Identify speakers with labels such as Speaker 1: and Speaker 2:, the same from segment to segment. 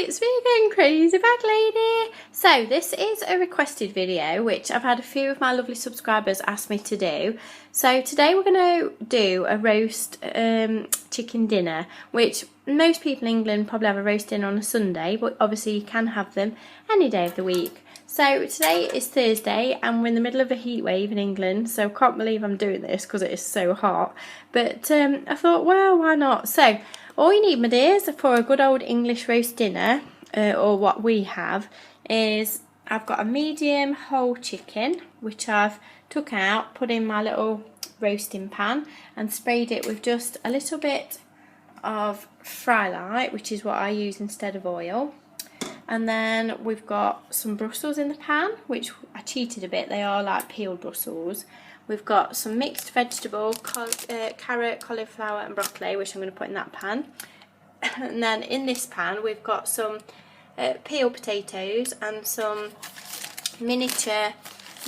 Speaker 1: it's Vegan Crazy Bag Lady. So this is a requested video which I've had a few of my lovely subscribers ask me to do. So today we're going to do a roast chicken dinner, which most people in England probably have a roast dinner on a Sunday, but obviously you can have them any day of the week. So today is Thursday and we're in the middle of a heat wave in England, so I can't believe I'm doing this because it is so hot. But I thought, well, why not? So all you need, my dears, for a good old English roast dinner, or what we have, is I've got a medium whole chicken, which I've took out, put in my little roasting pan and sprayed it with just a little bit of fry light, which is what I use instead of oil. And then we've got some Brussels in the pan, which I cheated a bit, they are like peeled Brussels. We've got some mixed vegetable, carrot, cauliflower and broccoli, which I'm going to put in that pan. And then in this pan we've got some peeled potatoes and some miniature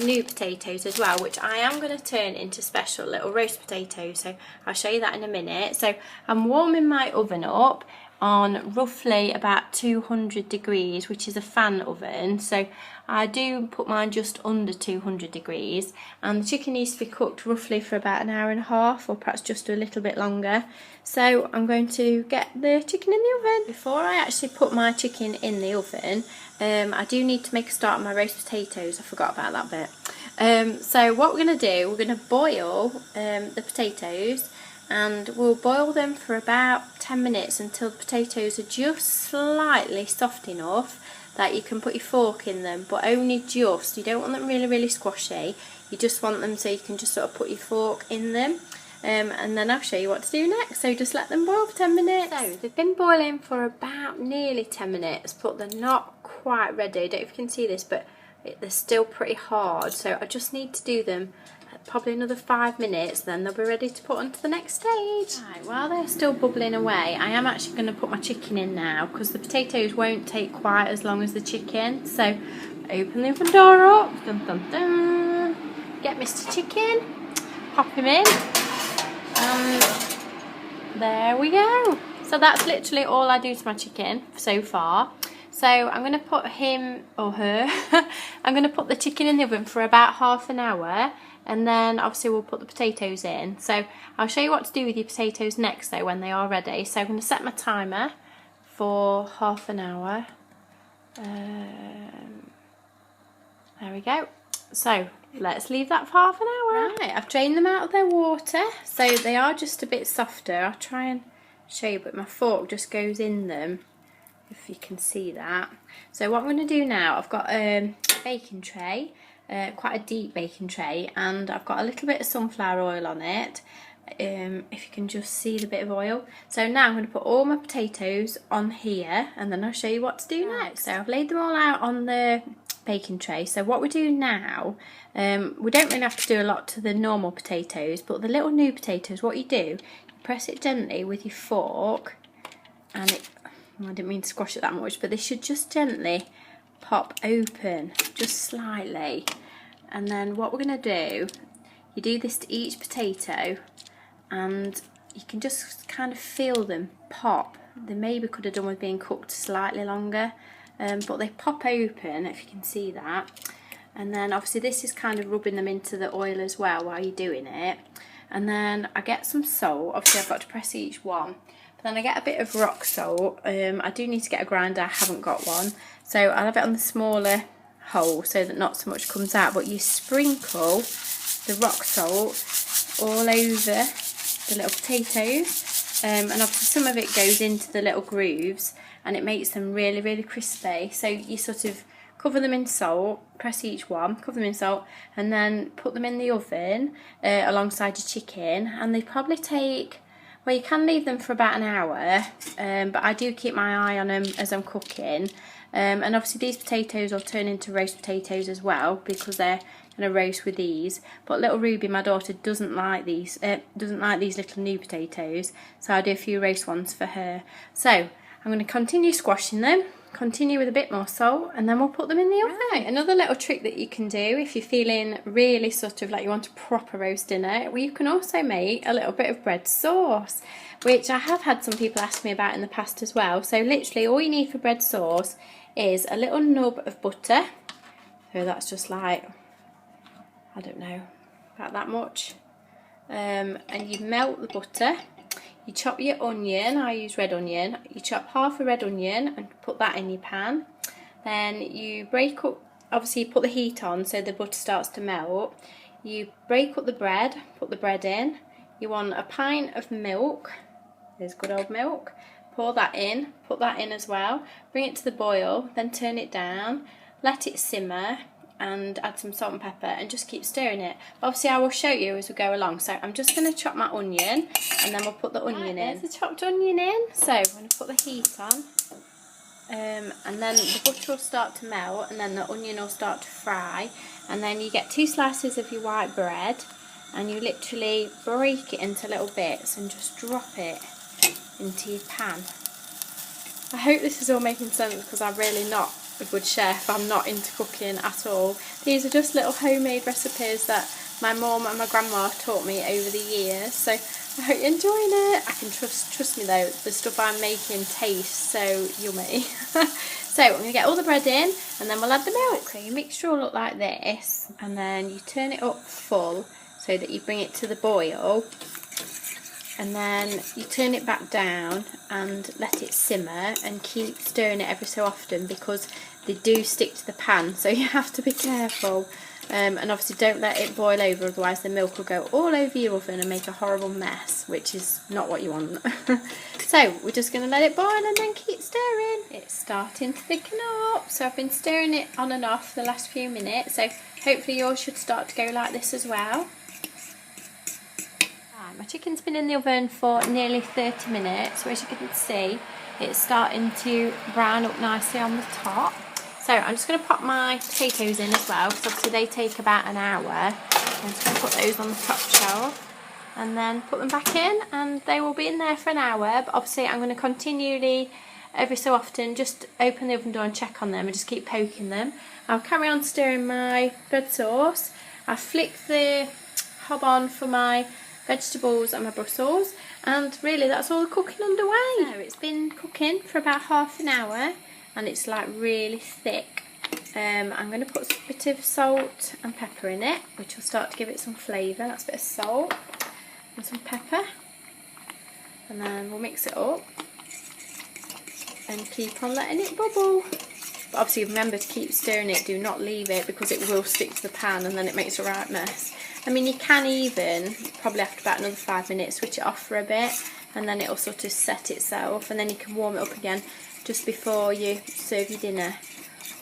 Speaker 1: new potatoes as well, which I am going to turn into special little roast potatoes, so I'll show you that in a minute. So I'm warming my oven up on roughly about 200 degrees, which is a fan oven, so I do put mine just under 200 degrees, and the chicken needs to be cooked roughly for about an hour and a half, or perhaps just a little bit longer. So I'm going to get the chicken in the oven. Before I actually put my chicken in the oven, I do need to make a start on my roast potatoes. I forgot about that bit. So what we're going to do, we're going to boil the potatoes, and we'll boil them for about 10 minutes until the potatoes are just slightly soft enough that you can put your fork in them, but only just. You don't want them really squashy, you just want them so you can just sort of put your fork in them. And then I'll show you what to do next. So just let them boil for 10 minutes. So they've been boiling for about nearly 10 minutes, but they're not quite ready. I don't know if you can see this, but they're still pretty hard, so I just need to do them probably another 5 minutes, then they'll be ready to put on to the next stage. Right, while they're still bubbling away, I am actually going to put my chicken in now, because the potatoes won't take quite as long as the chicken. So open the oven door up, dun dun dun, get Mr. Chicken, pop him in, and there we go. So that's literally all I do to my chicken so far. So I'm going to put him, or her, I'm going to put the chicken in the oven for about half an hour, and then obviously we'll put the potatoes in. So I'll show you what to do with your potatoes next though when they are ready. So I'm going to set my timer for half an hour. There we go. So let's leave that for half an hour. Right, I've drained them out of their water, so they are just a bit softer. I'll try and show you, but my fork just goes in them, if you can see that. So what I'm going to do now, I've got a baking tray, quite a deep baking tray, and I've got a little bit of sunflower oil on it, if you can just see the bit of oil. So now I'm going to put all my potatoes on here, and then I'll show you what to do next. So I've laid them all out on the baking tray. So what we do now, we don't really have to do a lot to the normal potatoes, but the little new potatoes, what you do, you press it gently with your fork, and it, I didn't mean to squash it that much, but they should just gently pop open, just slightly. And then what we're going to do, you do this to each potato, and you can just kind of feel them pop. They maybe could have done with being cooked slightly longer, but they pop open, if you can see that. And then obviously this is kind of rubbing them into the oil as well while you're doing it. And then I get some salt. Obviously I've got to press each one. Then I get a bit of rock salt. I do need to get a grinder, I haven't got one. So I'll have it on the smaller hole so that not so much comes out, but you sprinkle the rock salt all over the little potatoes. And obviously some of it goes into the little grooves and it makes them really crispy. So you sort of cover them in salt, press each one, cover them in salt, and then put them in the oven alongside your chicken, and they probably take, well, you can leave them for about an hour, but I do keep my eye on them as I'm cooking. And obviously these potatoes will turn into roast potatoes as well, because they're going to roast with these. But little Ruby, my daughter, doesn't like these little new potatoes, so I'll do a few roast ones for her. So I'm going to continue squashing them continue with a bit more salt, and then we'll put them in the oven. Right, another little trick that you can do if you're feeling really sort of like you want a proper roast dinner, well, you can also make a little bit of bread sauce, which I have had some people ask me about in the past as well. So literally all you need for bread sauce is a little nub of butter. So that's just like, I don't know, about that much. And you melt the butter. You chop your onion, I use red onion. You chop half a red onion and put that in your pan. Then you break up, obviously you put the heat on so the butter starts to melt. You break up the bread, put the bread in. You want a pint of milk, there's good old milk. Pour that in, put that in as well. Bring it to the boil, then turn it down, let it simmer, and add some salt and pepper and just keep stirring it. Obviously I will show you as we go along, so I'm just going to chop my onion and then we'll put the onion in. There's the chopped onion in, so I'm going to put the heat on, and then the butter will start to melt and then the onion will start to fry, and then you get 2 slices of your white bread and you literally break it into little bits and just drop it into your pan. I hope this is all making sense because I'm really not a good chef. I'm not into cooking at all. These are just little homemade recipes that my mum and my grandma taught me over the years, so I hope you're enjoying it. I can trust me though, the stuff I'm making tastes so yummy. So I'm going to get all the bread in and then we'll add the milk. So your mixture will look like this, and then you turn it up full so that you bring it to the boil, and then you turn it back down and let it simmer and keep stirring it every so often because they do stick to the pan, so you have to be careful, and obviously don't let it boil over, otherwise the milk will go all over your oven and make a horrible mess, which is not what you want. So we're just going to let it boil and then keep stirring. It's starting to thicken up, so I've been stirring it on and off the last few minutes, so hopefully yours should start to go like this as well. My chicken's been in the oven for nearly 30 minutes, so as you can see it's starting to brown up nicely on the top. So I'm just going to pop my potatoes in as well, because obviously they take about an hour. I'm just going to put those on the top shelf and then put them back in, and they will be in there for an hour, but obviously I'm going to continually every so often just open the oven door and check on them and just keep poking them. I'll carry on stirring my bread sauce. I flick the hob on for my vegetables and my Brussels, and really that's all the cooking underway. So it's been cooking for about half an hour and it's like really thick. I'm going to put a bit of salt and pepper in it, which will start to give it some flavour. That's a bit of salt and some pepper, and then we'll mix it up and keep on letting it bubble. But obviously remember to keep stirring it, do not leave it because it will stick to the pan and then it makes a right mess. I mean, you can even, probably after about another 5 minutes, switch it off for a bit and then it'll sort of set itself, and then you can warm it up again just before you serve your dinner.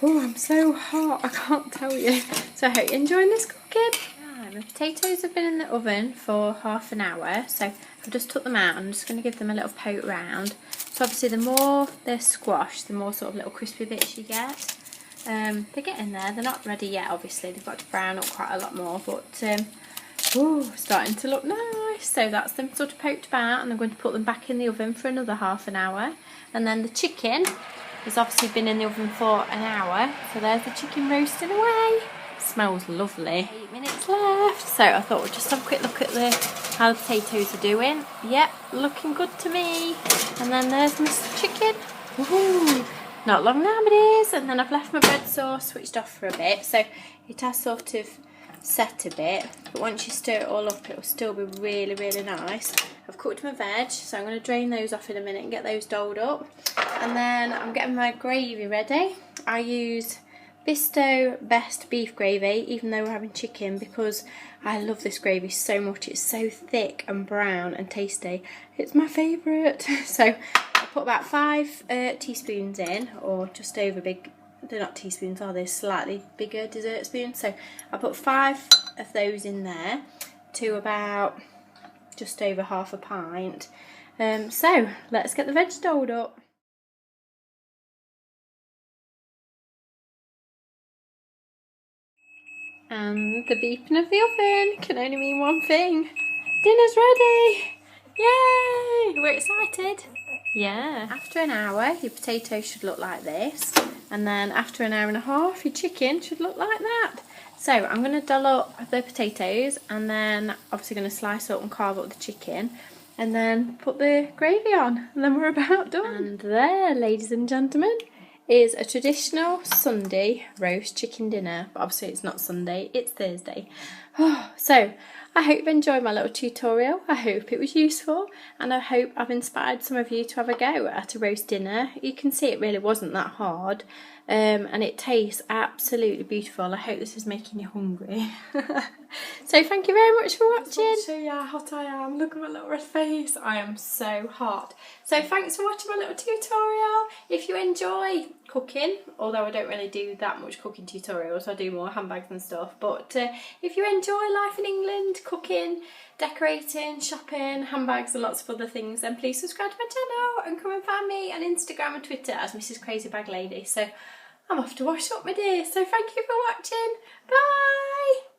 Speaker 1: Oh, I'm so hot, I can't tell you. So I hope you're enjoying this cooking. Right, my potatoes have been in the oven for half an hour, so I've just took them out. I'm just going to give them a little poke round. So obviously the more they're squashed, the more sort of little crispy bits you get. They're getting there, they're not ready yet obviously, they've got to brown up quite a lot more, but starting to look nice. So that's them sort of poked about, and I'm going to put them back in the oven for another half an hour. And then the chicken has obviously been in the oven for an hour, so there's the chicken roasting away. Smells lovely. 8 minutes left, so I thought we'd just have a quick look at how the potatoes are doing. Yep, looking good to me. And then there's my chicken. Woohoo! Not long now it is. And then I've left my bread sauce switched off for a bit, so it has sort of set a bit, but once you stir it all up it will still be really, really nice. I've cooked my veg, so I'm going to drain those off in a minute and get those doled up. And then I'm getting my gravy ready. I use Bisto Best beef gravy, even though we're having chicken, because I love this gravy so much. It's so thick and brown and tasty. It's my favourite. So I put about 5 teaspoons in, or just over big. They're not teaspoons, are they? Slightly bigger dessert spoons. So I put 5 of those in there to about just over half a pint. So let's get the veg doled up. And the beeping of the oven can only mean one thing. Dinner's ready! Yay! We're excited. Yeah. After an hour, your potatoes should look like this. And then after an hour and a half, your chicken should look like that. So I'm going to dull up the potatoes and then obviously going to slice up and carve up the chicken and then put the gravy on and then we're about done. And there, ladies and gentlemen, is a traditional Sunday roast chicken dinner. But obviously it's not Sunday, it's Thursday. So I hope you enjoyed my little tutorial. I hope it was useful and I hope I've inspired some of you to have a go at a roast dinner. You can see it really wasn't that hard. And it tastes absolutely beautiful. I hope this is making you hungry. So thank you very much for watching. I want to show you how hot I am. Look at my little red face. I am so hot. So thanks for watching my little tutorial. If you enjoy cooking, although I don't really do that much cooking tutorials, I do more handbags and stuff, but if you enjoy life in England, cooking, decorating, shopping, handbags and lots of other things, then please subscribe to my channel and come and find me on Instagram and Twitter as Mrs Crazy Bag Lady. So I'm off to wash up, my dear. So thank you for watching. Bye!